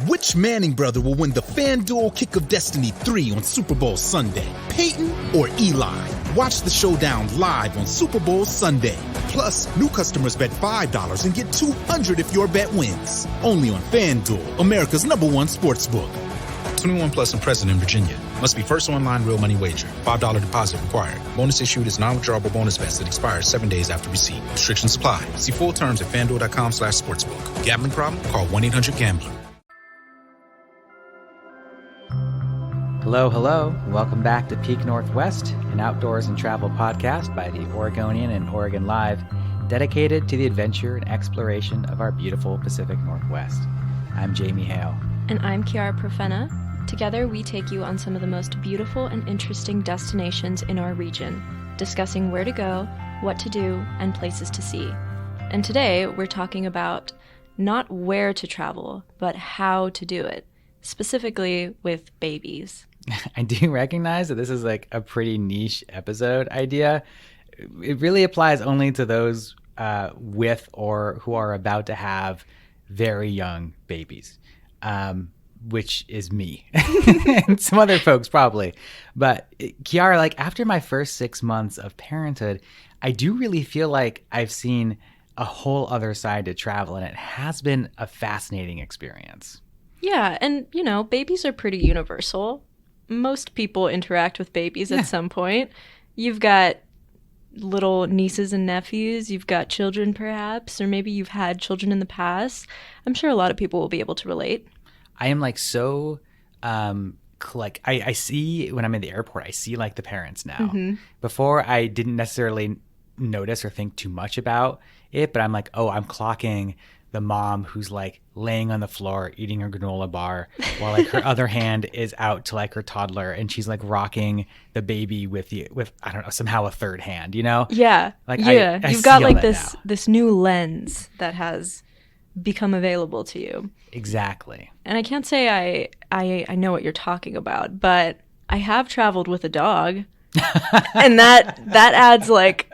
Which Manning brother will win the FanDuel Kick of Destiny 3 on Super Bowl Sunday? Peyton or Eli? Watch the showdown live on Super Bowl Sunday. Plus, new customers bet $5 and get $200 if your bet wins. Only on FanDuel, America's #1 sportsbook. 21 plus and present in Virginia. Must be first online real money wager. $5 deposit required. Bonus issued is non-withdrawable bonus vest that expires 7 days after receipt. Restrictions apply. See full terms at FanDuel.com/sportsbook. Gambling problem? Call 1-800-GAMBLER. Hello. Welcome back to Peak Northwest, an outdoors and travel podcast by the Oregonian and Oregon Live, dedicated to the adventure and exploration of our beautiful Pacific Northwest. I'm Jamie Hale. And I'm Kiara Profena. Together, we take you on some of the most beautiful and interesting destinations in our region, discussing where to go, what to do, and places to see. And today, we're talking about not where to travel, but how to do it, specifically with babies. I do recognize that this is like a pretty niche episode idea. It really applies only to those with or who are about to have very young babies, which is me and some other folks probably. But Kiara, like after my first 6 months of parenthood, I do really feel like I've seen a whole other side to travel, and it has been a fascinating experience. Yeah, and babies are pretty universal. Most people interact with babies at some point. You've got little nieces and nephews. You've got children, perhaps, or maybe you've had children in the past. I'm sure a lot of people will be able to relate. I am like so, I see when I'm in the airport, I see like the parents now. Mm-hmm. Before, I didn't necessarily notice or think too much about it, but I'm like, oh, I'm clocking the mom who's like laying on the floor eating her granola bar while like her other hand is out to like her toddler, and she's like rocking the baby with I don't know, somehow a third hand, Yeah. Like yeah. I You've got like this this new lens that has become available to you. Exactly. And I can't say I know what you're talking about, but I have traveled with a dog. And that adds like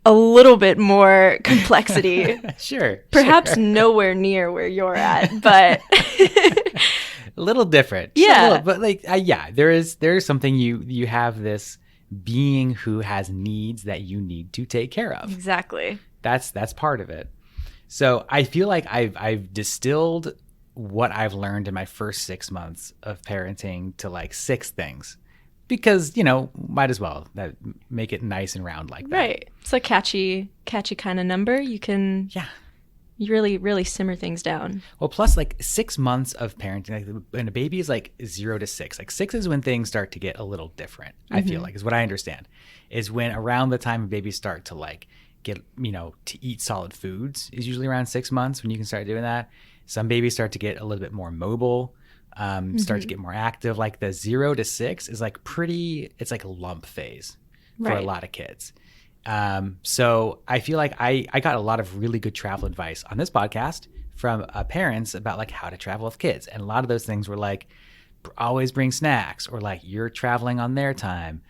a little bit more complexity. Sure. Perhaps nowhere near where you're at, but a little different. Yeah. But like, there is something you have this being who has needs that you need to take care of. Exactly. That's part of it. So I feel like I've distilled what I've learned in my first 6 months of parenting to like 6 things. Because, might as well make it nice and round like that. Right. It's a catchy kind of number. You can you really, really simmer things down. Well, plus like 6 months of parenting, like when a baby is like 0 to 6, like 6 is when things start to get a little different, I feel like, is what I understand, is when around the time babies start to like get, to eat solid foods is usually around 6 months when you can start doing that. Some babies start to get a little bit more mobile. Start to get more active. Like the 0 to 6 is like it's like a lump phase for a lot of kids. So I feel like I got a lot of really good travel advice on this podcast from parents about like how to travel with kids. And a lot of those things were like, always bring snacks, or like you're traveling on their time,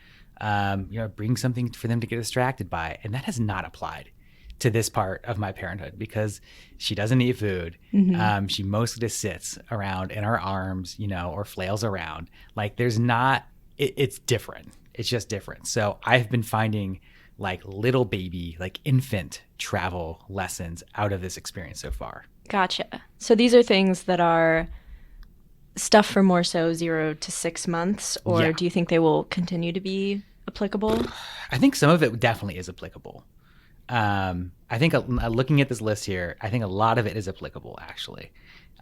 bring something for them to get distracted by. And that has not applied to this part of my parenthood because she doesn't eat food. Mm-hmm. She mostly just sits around in our arms, or flails around. Like it's different. It's just different. So I've been finding like little baby, like infant travel lessons out of this experience so far. Gotcha. So these are things that are stuff for more so 0 to 6 months, or do you think they will continue to be applicable? I think some of it definitely is applicable. I think looking at this list here, I think a lot of it is applicable actually.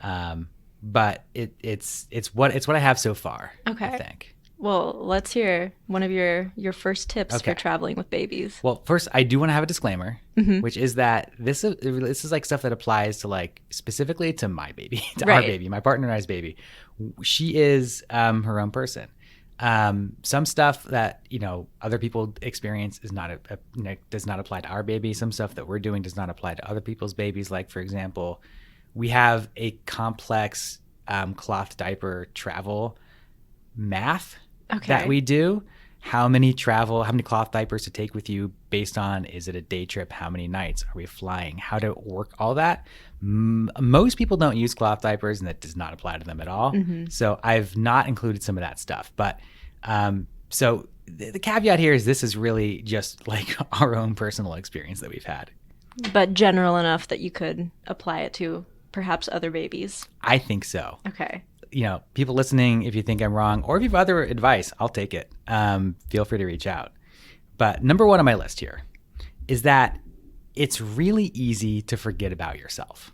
But it's what I have so far. Okay. I think. Well, let's hear one of your first tips for traveling with babies. Well, first I do want to have a disclaimer, which is that this is like stuff that applies to like specifically to my baby, our baby, my partner and I's baby. She is her own person. Some stuff that other people experience is not does not apply to our baby. Some stuff that we're doing does not apply to other people's babies. Like for example, we have a complex cloth diaper travel math that we do how many cloth diapers to take with you based on, is it a day trip? How many nights are we flying? How to work all that. Most people don't use cloth diapers, and that does not apply to them at all. So I've not included some of that stuff. But so the caveat here is this is really just like our own personal experience that we've had. But general enough that you could apply it to perhaps other babies. I think so. Okay. People listening, if you think I'm wrong or if you have other advice, I'll take it. Feel free to reach out. But number one on my list here is that it's really easy to forget about yourself.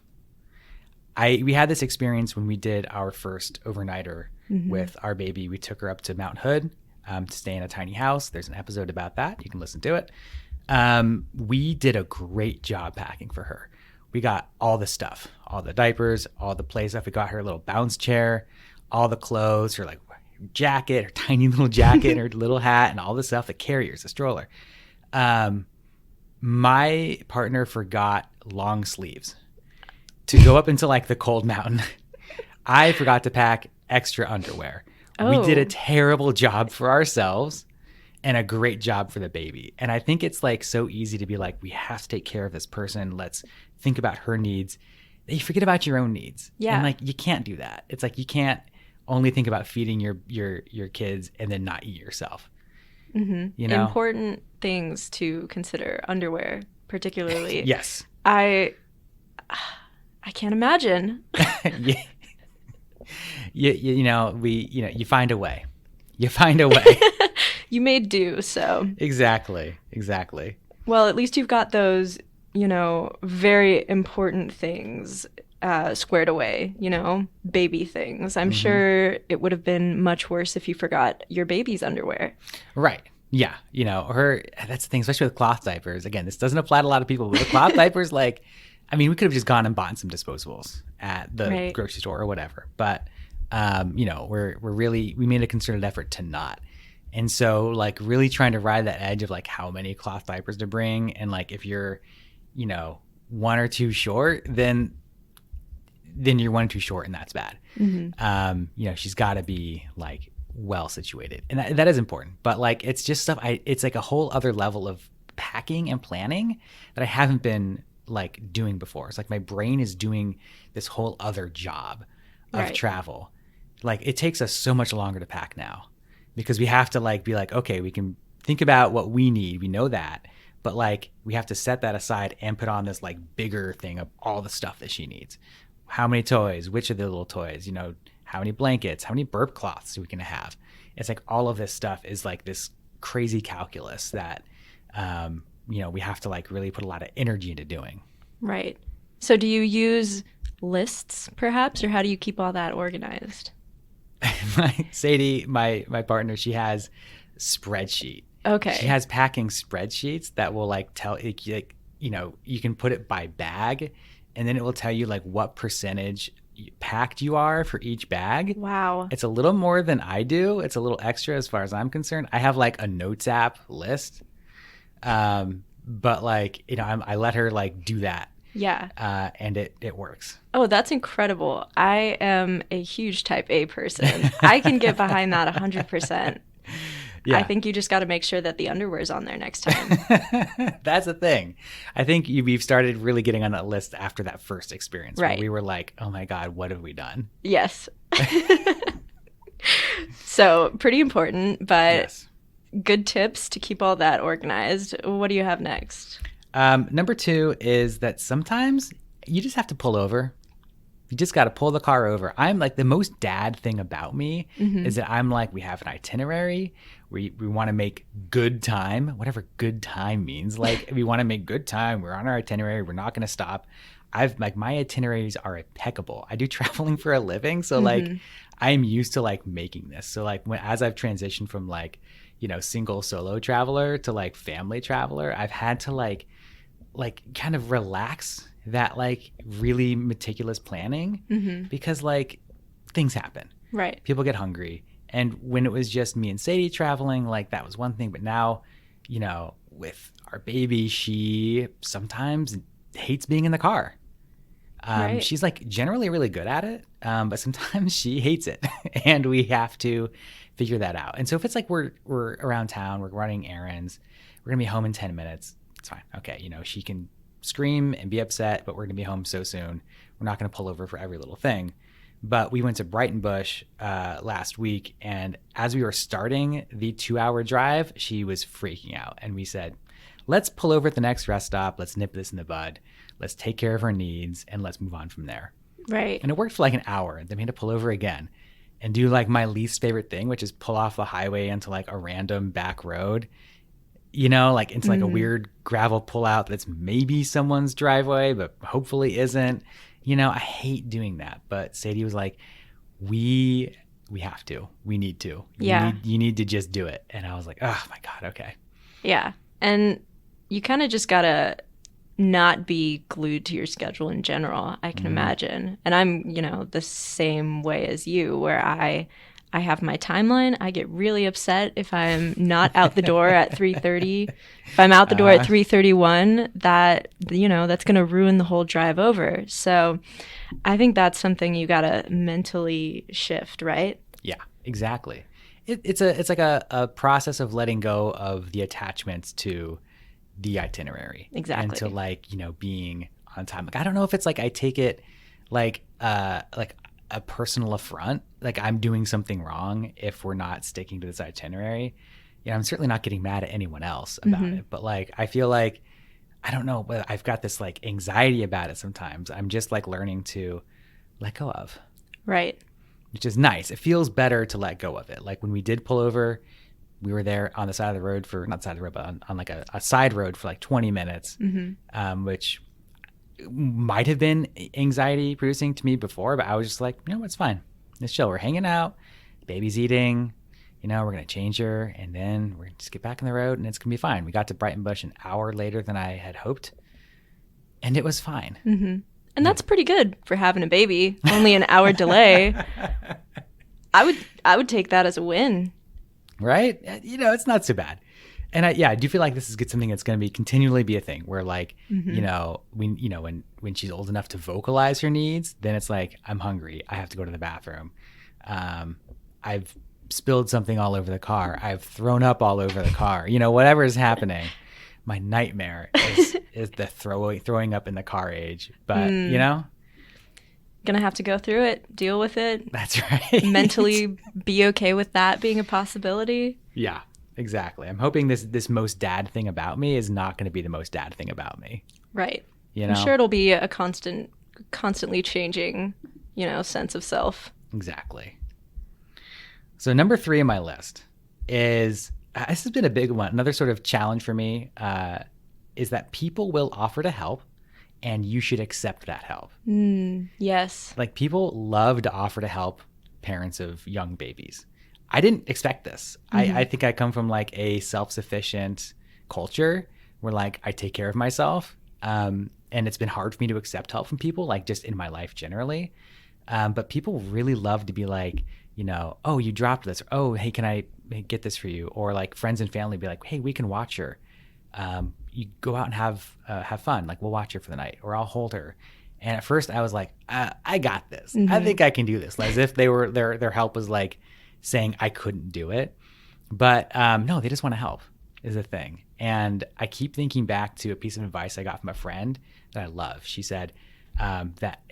We had this experience when we did our first overnighter with our baby. We took her up to Mount Hood to stay in a tiny house. There's an episode about that. You can listen to it. We did a great job packing for her. We got all the stuff, all the diapers, all the play stuff. We got her a little bounce chair, all the clothes, her jacket, her tiny little jacket, her little hat, and all the stuff, the carriers, the stroller. My partner forgot long sleeves to go up into the cold mountain. I forgot to pack extra underwear. Oh. We did a terrible job for ourselves and a great job for the baby. And I think it's so easy to be we have to take care of this person. Let's think about her needs. You forget about your own needs. Yeah. And you can't do that. It's you can't only think about feeding your kids and then not eat yourself. Mm-hmm. Important things to consider. Underwear, particularly. Yes. I can't imagine. Yeah. You find a way. You find a way. You made do, so. Exactly. Well, at least you've got those, very important things squared away, baby things. I'm sure it would have been much worse if you forgot your baby's underwear. Right. Yeah. That's the thing, especially with cloth diapers. Again, this doesn't apply to a lot of people, but with cloth diapers, we could have just gone and bought some disposables at the grocery store or whatever. But, we made a concerted effort to not. And so really trying to ride that edge of how many cloth diapers to bring. And if you're, one or two short, then you're one or two short and that's bad. Mm-hmm. She's got to be well situated. And that is important. But it's just stuff, it's a whole other level of packing and planning that I haven't been doing before. It's my brain is doing this whole other job of travel. It takes us so much longer to pack now. Because we have to be okay, we can think about what we need. We know that. But we have to set that aside and put on this bigger thing of all the stuff that she needs. How many toys? Which of the little toys? How many blankets? How many burp cloths we can have? It's all of this stuff is this crazy calculus that, we have to really put a lot of energy into doing. Right. So do you use lists perhaps, or how do you keep all that organized? Sadie, my partner, she has spreadsheet. Okay. She has packing spreadsheets that will tell you can put it by bag, and then it will tell you what percentage packed you are for each bag. Wow. It's a little more than I do. It's a little extra as far as I'm concerned. I have a notes app list, but I let her do that. Yeah. And it works. Oh, that's incredible. I am a huge type A person. I can get behind that 100%. Yeah. I think you just got to make sure that the underwear's on there next time. That's the thing. I think we've started really getting on that list after that first experience. Right. Where we were oh my God, what have we done? Yes. So pretty important, but yes. Good tips to keep all that organized. What do you have next? Number 2 is that sometimes you just have to pull over. You just got to pull the car over. I'm the most dad thing about me is that I'm we have an itinerary. We want to make good time, whatever good time means. We want to make good time. We're on our itinerary. We're not going to stop. My itineraries are impeccable. I do traveling for a living. So I'm used to making this. So as I've transitioned from single solo traveler to family traveler, I've had to kind of relax that really meticulous planning because things happen. Right. People get hungry. And when it was just me and Sadie traveling, that was one thing. But now, with our baby, she sometimes hates being in the car. Right. She's like generally really good at it, but sometimes she hates it, and we have to figure that out. And so if it's like we're around town, we're running errands, we're gonna be home in 10 minutes, it's fine. Okay, she can scream and be upset, but we're gonna be home so soon. We're not gonna pull over for every little thing. But we went to Brighton Bush last week, and as we were starting the 2-hour drive, she was freaking out, and we said, let's pull over at the next rest stop. Let's nip this in the bud. Let's take care of our needs, and let's move on from there. Right. And it worked for like an hour. Then we had to pull over again and do like my least favorite thing, which is pull off the highway into like a random back road, like into like a weird gravel pullout that's maybe someone's driveway, but hopefully isn't. I hate doing that. But Sadie was like, we have to. We need to. You need to just do it. And I was like, oh my God, okay. Yeah. And you kind of just got to not be glued to your schedule in general, I can imagine. And I'm, the same way as you, where I have my timeline. I get really upset if I'm not out the door at 3:30. If I'm out the door at 3:31, that's going to ruin the whole drive over. So I think that's something you got to mentally shift, right? Yeah, exactly. It's like a process of letting go of the attachments to the itinerary. Exactly. And to like, being on time. Like, I don't know if it's like I take it like a personal affront, like I'm doing something wrong if we're not sticking to this itinerary. I'm certainly not getting mad at anyone else about it, but like I feel like, I don't know, but I've got this like anxiety about it sometimes. I'm just like learning to let go of. Right. Which is nice. It feels better to let go of it. Like when we did pull over, we were there on the side of the road for, not side of the road, but on like a side road for like 20 minutes, which might have been anxiety producing to me before, but I was just like, it's fine. It's chill. We're hanging out. Baby's eating. We're going to change her, and then we're going to just get back on the road, and it's going to be fine. We got to Brighton Bush an hour later than I had hoped, and it was fine. Mm-hmm. And that's pretty good for having a baby. Only an hour delay. I would take that as a win. Right? It's not so bad. And I do feel like this is something that's going to continually be a thing where like, when she's old enough to vocalize her needs, then it's like, I'm hungry. I have to go to the bathroom. I've spilled something all over the car. I've thrown up all over the car. Whatever is happening. My nightmare is the throwing up in the car age. But, Gonna have to go through it, deal with it. That's right. Mentally be okay with that being a possibility. Yeah, exactly. I'm hoping this most dad thing about me is not going to be the most dad thing about me. Right. I'm sure it'll be a constantly changing, sense of self. Exactly. So number 3 on my list is, this has been a big one. Another sort of challenge for me is that people will offer to help, and you should accept that help. Yes. Like people love to offer to help parents of young babies. I didn't expect this. I think I come from like a self-sufficient culture where like I take care of myself. And it's been hard for me to accept help from people, like just in my life generally. But people really love to be like, oh, you dropped this. Or, oh, hey, can I get this for you? Or like friends and family be like, hey, we can watch her. You go out and have fun. Like we'll watch her for the night, or I'll hold her. And at first I was like, I got this. I think I can do this. As if they were their help was like saying I couldn't do it. But no, they just want to help is the thing. And I keep thinking back to a piece of advice I got from a friend that I love. She said that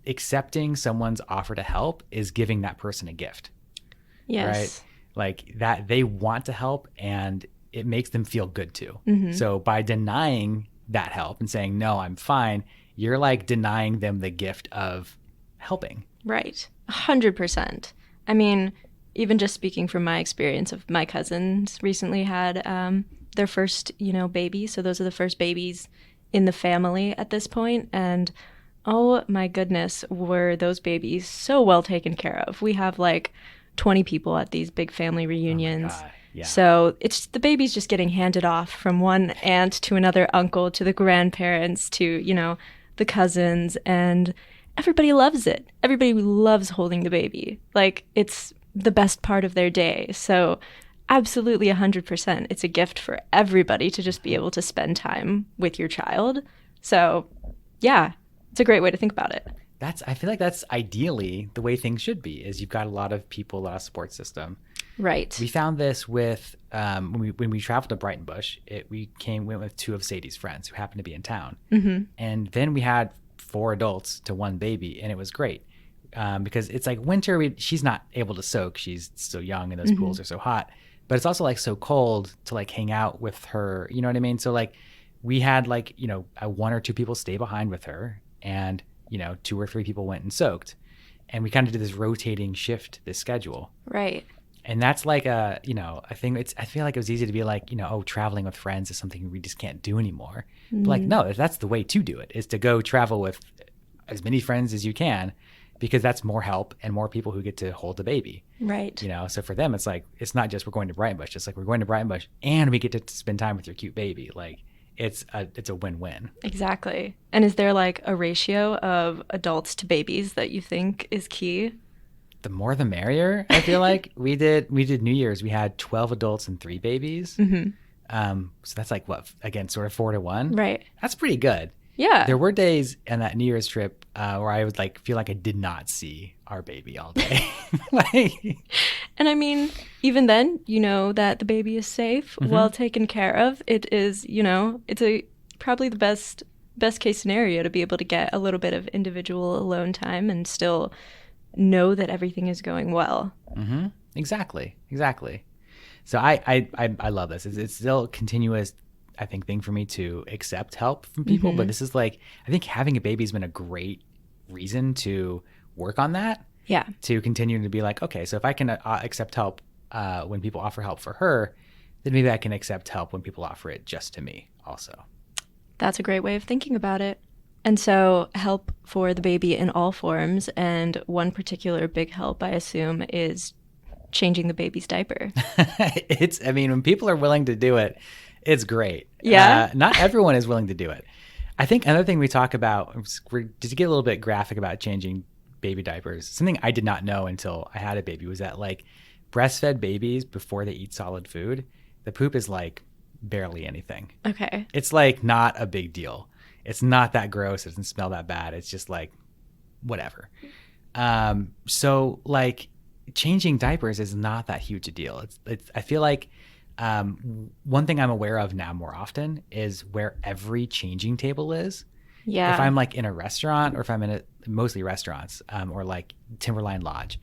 accepting someone's offer to help is giving that person a gift. Yes. Right? Like that they want to help, and it makes them feel good too. So by denying that help and saying, no, I'm fine, you're like denying them the gift of helping. Right. 100%. I mean, even just speaking from my experience of my cousins recently had their first, baby. So those are the first babies in the family at this point. And oh my goodness, were those babies so well taken care of. We have like 20 people at these big family reunions. Oh my God. Yeah. So it's the baby's just getting handed off from one aunt to another uncle to the grandparents to, the cousins, and everybody loves it. Everybody loves holding the baby. Like it's the best part of their day. So absolutely 100%. It's a gift for everybody to just be able to spend time with your child. So yeah, It's a great way to think about it. I feel like that's ideally the way things should be, is you've got a lot of people, a lot of support system. Right. We found this with when we traveled to Brighton Bush. We went with 2 of Sadie's friends who happened to be in town, and then we had 4 adults to 1 baby, and it was great because it's like winter. She's not able to soak; she's so young, and those pools are so hot. But it's also like so cold to like hang out with her. You know what I mean? So like we had like 1 or 2 people stay behind with her, and 2 or 3 people went and soaked, and we kind of did this rotating shift, this schedule. Right. And that's like a thing. I feel like it was easy to be like, traveling with friends is something we just can't do anymore. But like, no, that's the way to do it, is to go travel with as many friends as you can, because that's more help and more people who get to hold the baby. Right. So for them, it's like, it's not just we're going to Brighton Bush. It's like we're going to Brighton Bush and we get to spend time with your cute baby. Like it's a win-win. Exactly. And is there like a ratio of adults to babies that you think is key? The more the merrier, I feel like. We did New Year's. We had 12 adults and 3 babies. So that's like what, again, sort of 4 to 1. Right. That's pretty good. Yeah. There were days on that New Year's trip where I would like feel like I did not see our baby all day. And I mean, even then, that the baby is safe, well taken care of. It is, it's probably the best case scenario to be able to get a little bit of individual alone time and still know that everything is going well. Exactly. So I love this. It's still a continuous, I think, thing for me to accept help from people. But this is like, I think having a baby has been a great reason to work on that. Yeah. To continue to be like, okay, so if I can accept help when people offer help for her, then maybe I can accept help when people offer it just to me also. That's a great way of thinking about it. And so help for the baby in all forms. And one particular big help, I assume, is changing the baby's diaper. When people are willing to do it, it's great. Yeah. Not everyone is willing to do it. I think another thing we talk about, just to get a little bit graphic about changing baby diapers, something I did not know until I had a baby was that like breastfed babies, before they eat solid food, the poop is like barely anything. Okay. It's like not a big deal. It's not that gross. It doesn't smell that bad. It's just like whatever. So like changing diapers is not that huge a deal. I feel like one thing I'm aware of now more often is where every changing table is. Yeah. If I'm like in a restaurant, or if I'm in mostly restaurants, or like Timberline Lodge,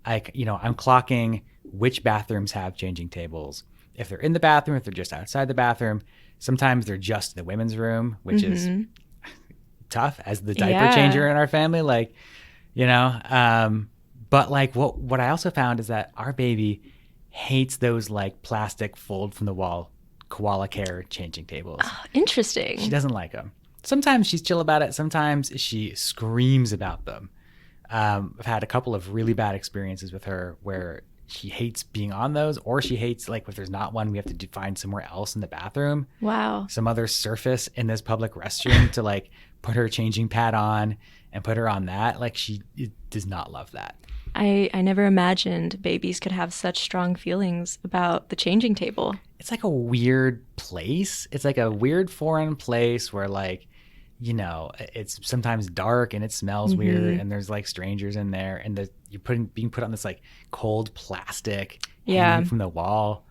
I'm clocking which bathrooms have changing tables. If they're in the bathroom, if they're just outside the bathroom. Sometimes they're just in the women's room, which is tough as the diaper changer in our family. Like, but like what I also found is that our baby hates those like plastic fold from the wall koala care changing tables. Oh, interesting. She doesn't like them. Sometimes she's chill about it. Sometimes she screams about them. I've had a couple of really bad experiences with her where she hates being on those, or she hates like if there's not one, we have to find somewhere else in the bathroom. Wow. Some other surface in this public restroom to like put her changing pad on and put her on that. Like she does not love that. I never imagined babies could have such strong feelings about the changing table. It's like a weird place. It's like a weird foreign place where like, it's sometimes dark and it smells weird, and there's like strangers in there, and you're being put on this like cold plastic hanging from the wall.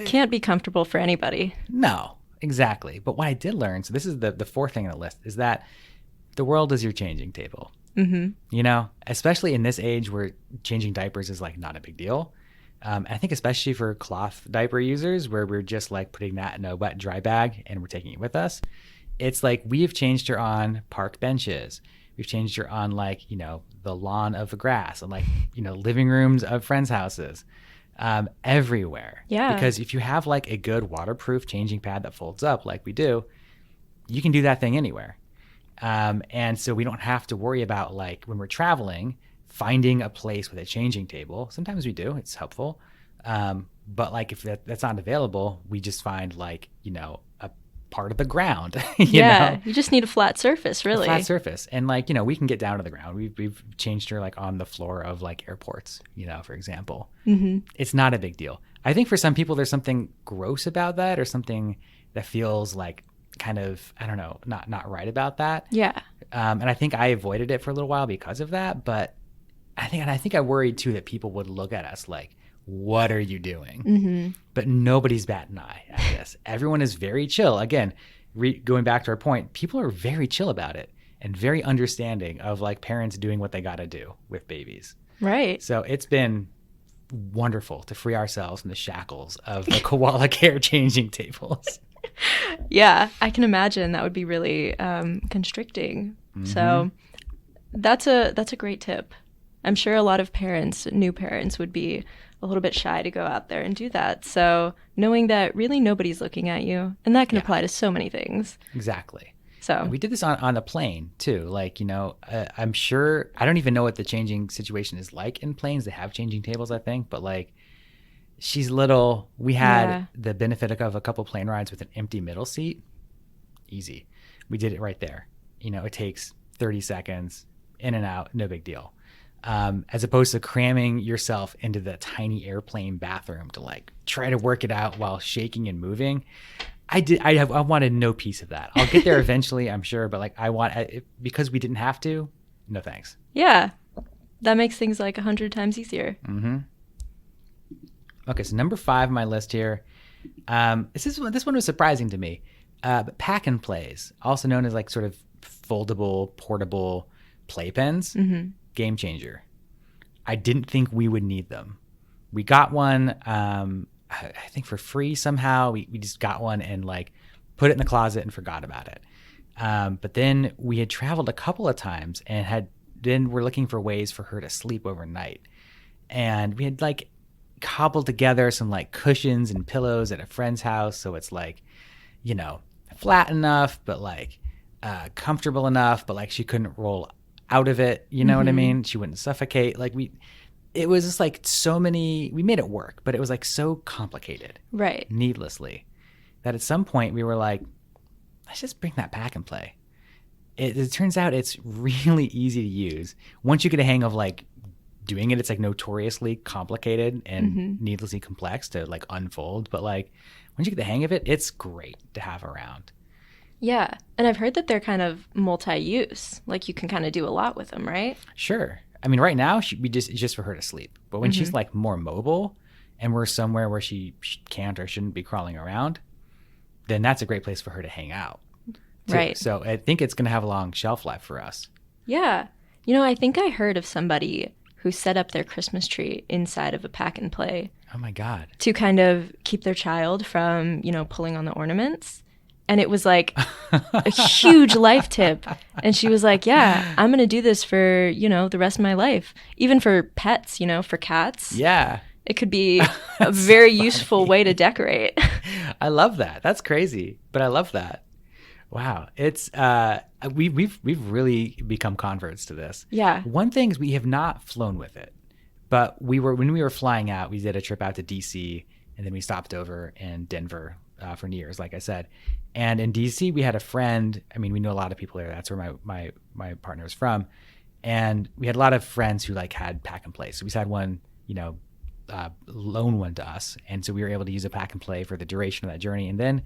Can't be comfortable for anybody. No, exactly. But what I did learn, so this is the 4th thing on the list, is that the world is your changing table. Especially in this age where changing diapers is like not a big deal. I think especially for cloth diaper users, where we're just like putting that in a wet dry bag and we're taking it with us. It's like we have changed her on park benches. We've changed her on like, the lawn of the grass, and like, living rooms of friends' houses, everywhere. Yeah. Because if you have like a good waterproof changing pad that folds up like we do, you can do that thing anywhere. And so we don't have to worry about like when we're traveling, finding a place with a changing table. Sometimes we do, it's helpful. But like if that's not available, we just find like, a part of the ground. You just need a flat surface, really. A flat surface. And like, we can get down to the ground. We've changed her like on the floor of like airports, for example. It's not a big deal. I think for some people there's something gross about that, or something that feels like kind of, I don't know, not right about that. Yeah. And I think I avoided it for a little while because of that. But I think I worried too that people would look at us like, what are you doing? Mm-hmm. But nobody's batting an eye at this. Everyone is very chill. Again, going back to our point, people are very chill about it and very understanding of like parents doing what they got to do with babies. Right. So it's been wonderful to free ourselves from the shackles of the koala care changing tables. Yeah, I can imagine that would be really constricting. Mm-hmm. So that's a great tip. I'm sure a lot of parents, new parents, would be a little bit shy to go out there and do that. So knowing that really nobody's looking at you, and that can apply to so many things. Exactly. So and we did this on the plane too. Like, I'm sure, I don't even know what the changing situation is like in planes. They have changing tables, I think, but like she's little. We had the benefit of a couple plane rides with an empty middle seat. Easy. We did it right there. It takes 30 seconds, in and out, no big deal. As opposed to cramming yourself into the tiny airplane bathroom to like try to work it out while shaking and moving. I wanted no piece of that. I'll get there eventually, I'm sure, but like because we didn't have to, no thanks. Yeah, that makes things like 100 times easier. Mm-hmm. Okay, so number 5 on my list here. This one was surprising to me. But pack and plays, also known as like sort of foldable, portable playpens, game changer. I didn't think we would need them. We got one, I think for free somehow. We just got one and like put it in the closet and forgot about it. But then we had traveled a couple of times and we're looking for ways for her to sleep overnight. And we had like cobbled together some like cushions and pillows at a friend's house. So it's like, flat enough, but like comfortable enough, but like she couldn't roll out of it. You know what I mean? She wouldn't suffocate. Like it was just like we made it work, but it was like so complicated. Right. Needlessly. That at some point we were like, let's just bring that pack and play. It turns out it's really easy to use. Once you get a hang of like doing it, it's like notoriously complicated and needlessly complex to like unfold. But like once you get the hang of it, it's great to have around. Yeah. And I've heard that they're kind of multi-use. Like you can kind of do a lot with them, right? Sure. I mean, right now it's just for her to sleep. But when she's like more mobile and we're somewhere where she can't or shouldn't be crawling around, then that's a great place for her to hang out. Too. Right. So I think it's going to have a long shelf life for us. Yeah. I think I heard of somebody who set up their Christmas tree inside of a pack and play. Oh my God. To kind of keep their child from, pulling on the ornaments. And it was like a huge life tip. And she was like, yeah, I'm going to do this for, the rest of my life. Even for pets, for cats. Yeah. It could be a very useful way to decorate. I love that. That's crazy. But I love that. Wow. It's we've really become converts to this. Yeah. One thing is we have not flown with it. But when we were flying out, we did a trip out to DC and then we stopped over in Denver for New Year's, like I said. And in DC, we had a friend. I mean, we know a lot of people there. That's where my partner is from. And we had a lot of friends who like had pack and play. So we just had one, loan one to us. And so we were able to use a pack and play for the duration of that journey. And then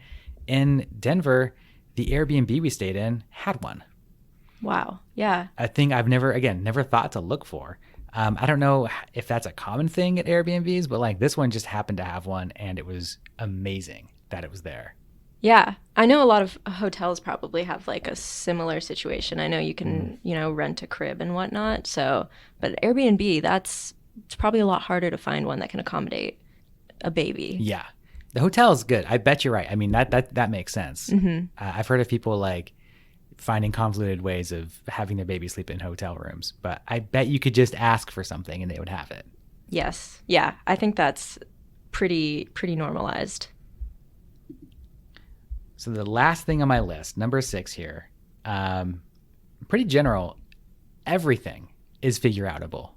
in Denver, the Airbnb we stayed in had one. Wow. Yeah. A thing I've never thought to look for. I don't know if that's a common thing at Airbnbs, but like this one just happened to have one and it was amazing that it was there. Yeah. I know a lot of hotels probably have like a similar situation. I know you can, rent a crib and whatnot. So, but Airbnb, it's probably a lot harder to find one that can accommodate a baby. Yeah. The hotel is good. I bet you're right. I mean, that makes sense. I've heard of people like finding convoluted ways of having their baby sleep in hotel rooms, but I bet you could just ask for something and they would have it. Yes. Yeah. I think that's pretty normalized. So the last thing on my list, number 6 here, pretty general. Everything is figure outable.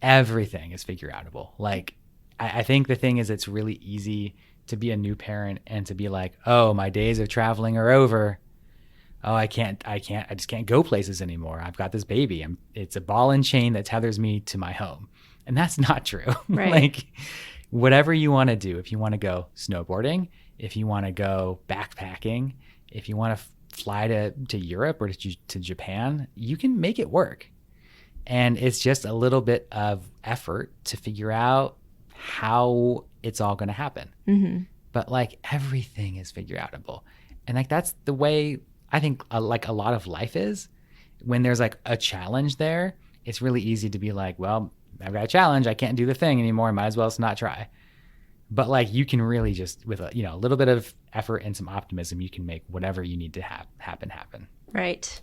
Everything is figure outable. Like, I think the thing is it's really easy to be a new parent and to be like, oh, my days of traveling are over. Oh, I just can't go places anymore. I've got this baby. It's a ball and chain that tethers me to my home. And that's not true. Right. Like, whatever you want to do, if you want to go snowboarding, if you want to go backpacking, if you want to fly to Europe or to Japan, you can make it work. And it's just a little bit of effort to figure out how it's all going to happen. Mm-hmm. But like everything is figure outable. And like that's the way I think like a lot of life is. When there's like a challenge there, it's really easy to be like, well, I've got a challenge. I can't do the thing anymore. I might as well just not try. But like you can really just with a little bit of effort and some optimism, you can make whatever you need to happen. Right.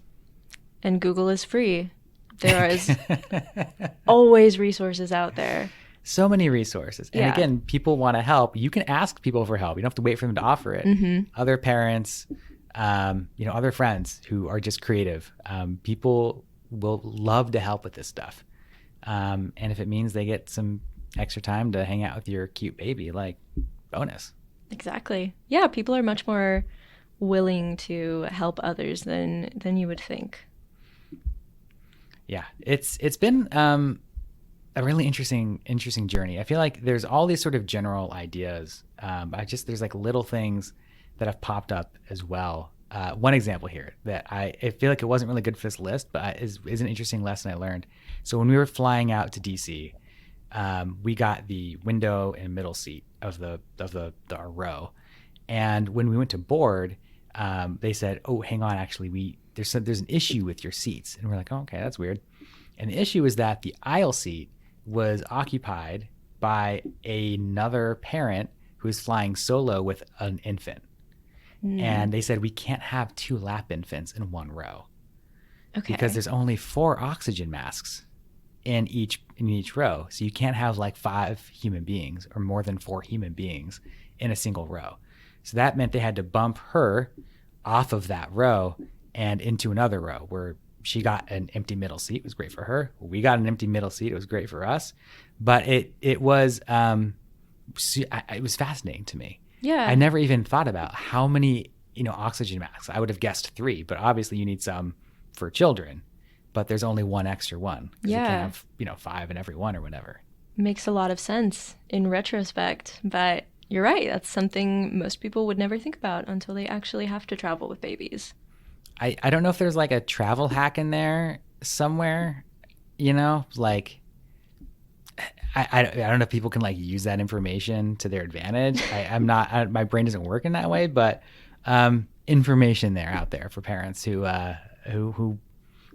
And Google is free. There is always resources out there. So many resources. And again, people want to help. You can ask people for help. You don't have to wait for them to offer it. Mm-hmm. Other parents, other friends who are just creative. People will love to help with this stuff. And if it means they get some extra time to hang out with your cute baby, like bonus. Exactly. Yeah, people are much more willing to help others than you would think. Yeah, it's been a really interesting journey. I feel like there's all these sort of general ideas. There's like little things that have popped up as well. One example here that I feel like it wasn't really good for this list, but is an interesting lesson I learned. So when we were flying out to DC, we got the window and middle seat of our row, and when we went to board, they said, "Oh, hang on, actually, there's an issue with your seats," and we're like, "Oh, okay, that's weird." And the issue is that the aisle seat was occupied by another parent who was flying solo with an infant. And they said we can't have 2 lap infants in one row. Okay. Because there's only 4 oxygen masks in each row. So you can't have like 5 human beings or more than 4 human beings in a single row. So that meant they had to bump her off of that row and into another row where she got an empty middle seat. It was great for her. We got an empty middle seat. It was great for us. But it was fascinating to me. Yeah. I never even thought about how many, oxygen masks. I would have guessed 3, but obviously you need some for children, but there's only one extra one. Yeah. You can't have, 5 in every one or whatever. Makes a lot of sense in retrospect, but you're right. That's something most people would never think about until they actually have to travel with babies. I don't know if there's like a travel hack in there somewhere, like I don't know if people can like use that information to their advantage. My brain doesn't work in that way, but information out there for parents who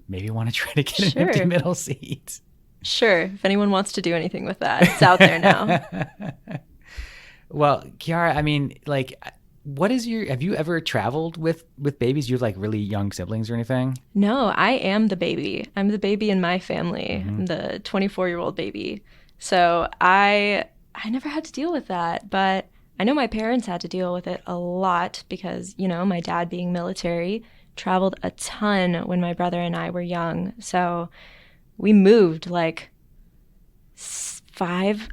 maybe want to try to get an empty middle seat. Sure. If anyone wants to do anything with that, it's out there now. Well, Kiara, I mean, like, have you ever traveled with babies? Do you have like really young siblings or anything? No, I am the baby. I'm the baby in my family. Mm-hmm. I'm the 24-year-old baby. So I never had to deal with that, but I know my parents had to deal with it a lot because, my dad being military traveled a ton when my brother and I were young. So we moved like 5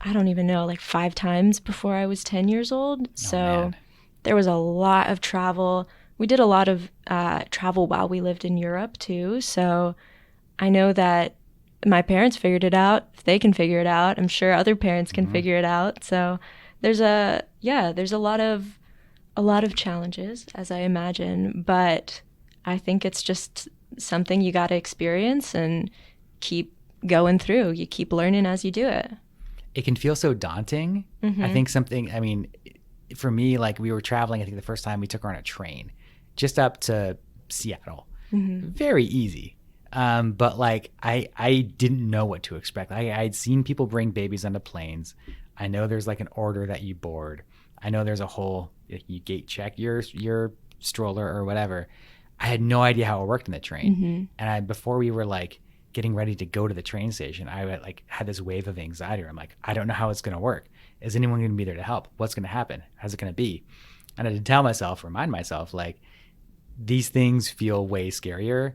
times before I was 10 years old. So there was a lot of travel. We did a lot of travel while we lived in Europe too. So I know that my parents figured it out. If they can figure it out, I'm sure other parents can figure it out. So there's a lot of challenges, as I imagine, but I think it's just something you got to experience and keep going through. You keep learning as you do it. It can feel so daunting. Mm-hmm. I think for me, like we were traveling, I think the first time we took her on a train just up to Seattle. Mm-hmm. Very easy. But like I didn't know what to expect. I'd seen people bring babies onto planes. I know there's like an order that you board. I know there's a whole, you gate check your stroller or whatever. I had no idea how it worked in the train. Mm-hmm. And before we were like getting ready to go to the train station, I had this wave of anxiety. I'm like, I don't know how it's going to work. Is anyone going to be there to help? What's going to happen? How's it going to be? And I had to remind myself, like, these things feel way scarier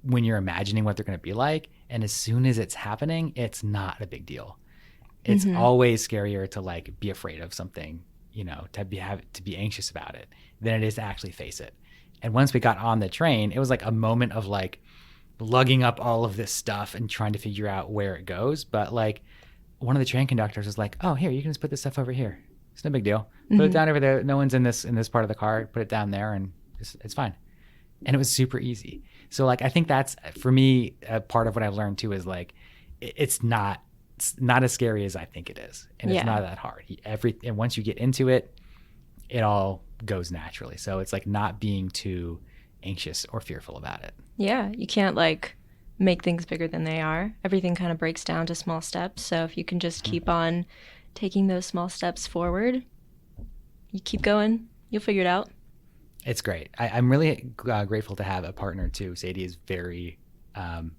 when you're imagining what they're going to be like. And as soon as it's happening, it's not a big deal. It's always scarier to like be afraid of something, to be anxious about it than it is to actually face it. And once we got on the train, it was like a moment of like lugging up all of this stuff and trying to figure out where it goes. But like one of the train conductors was like, "Oh, here, you can just put this stuff over here. It's no big deal. Put it down over there. No one's in this part of the car. Put it down there and it's fine." And it was super easy. So like, I think that's, for me, part of what I've learned too is like, it's not as scary as I think it is. And it's not that hard. And once you get into it, it all goes naturally. So it's like not being too anxious or fearful about it. Yeah. You can't like make things bigger than they are. Everything kind of breaks down to small steps. So if you can just keep on taking those small steps forward, you keep going, you'll figure it out. It's great. I'm really grateful to have a partner too. Sadie is very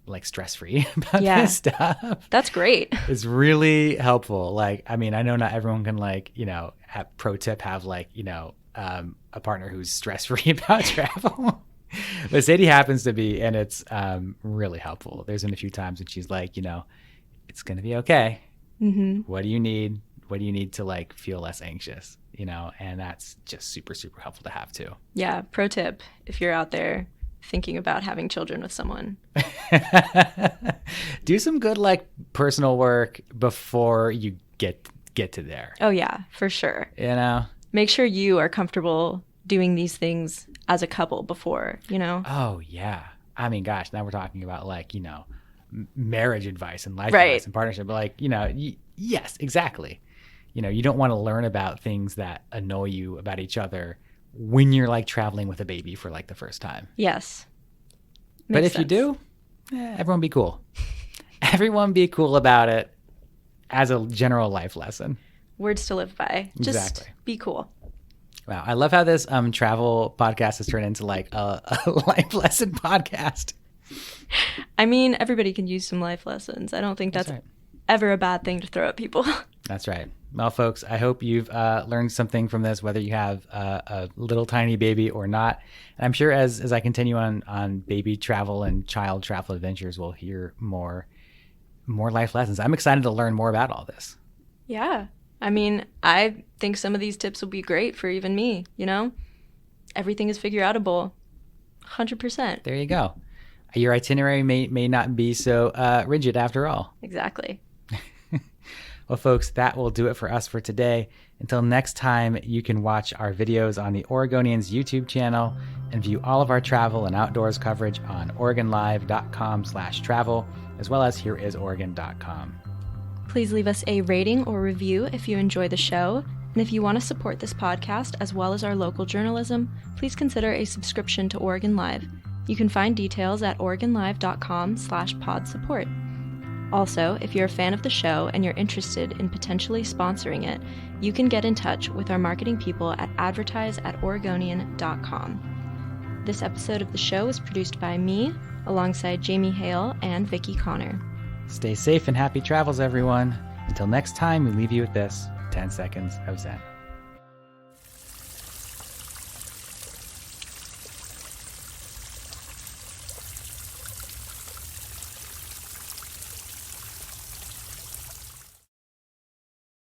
like stress-free about this stuff. That's great. It's really helpful. Like, I mean, I know not everyone can like, have pro tip, have like, a partner who's stress-free about travel. But Sadie happens to be, and it's really helpful. There's been a few times when she's like, it's going to be okay. Mm-hmm. What do you need? What do you need to like feel less anxious? And that's just super, super helpful to have too. Yeah. Pro tip, if you're out there thinking about having children with someone. Do some good like personal work before you get to there. Oh yeah, for sure. Make sure you are comfortable doing these things as a couple before, Oh yeah. I mean, gosh, now we're talking about like, marriage advice and life advice and partnership. But like, yes, exactly. You don't want to learn about things that annoy you about each other when you're like traveling with a baby for like the first time. Yes. But if you do, everyone be cool. Everyone be cool about it as a general life lesson. Words to live by. Just Exactly. be cool. Wow. I love how this travel podcast has turned into like a life lesson podcast. I mean, everybody can use some life lessons. I don't think that's right. ever a bad thing to throw at people. That's right. Well, folks, I hope you've learned something from this, whether you have a little tiny baby or not. And I'm sure as I continue on baby travel and child travel adventures, we'll hear more life lessons. I'm excited to learn more about all this. Yeah. I mean, I think some of these tips will be great for even me, Everything is figure outable. 100%. There you go. Your itinerary may not be so rigid after all. Exactly. Well, folks, that will do it for us for today. Until next time, you can watch our videos on the Oregonians YouTube channel and view all of our travel and outdoors coverage on OregonLive.com/travel, as well as HereIsOregon.com. Please leave us a rating or review if you enjoy the show. And if you want to support this podcast as well as our local journalism, please consider a subscription to Oregon Live. You can find details at OregonLive.com/podsupport. Also, if you're a fan of the show and you're interested in potentially sponsoring it, you can get in touch with our marketing people at advertise@oregonian.com. This episode of the show was produced by me, alongside Jamie Hale and Vicky Connor. Stay safe and happy travels, everyone. Until next time, we leave you with this 10 seconds of Zen.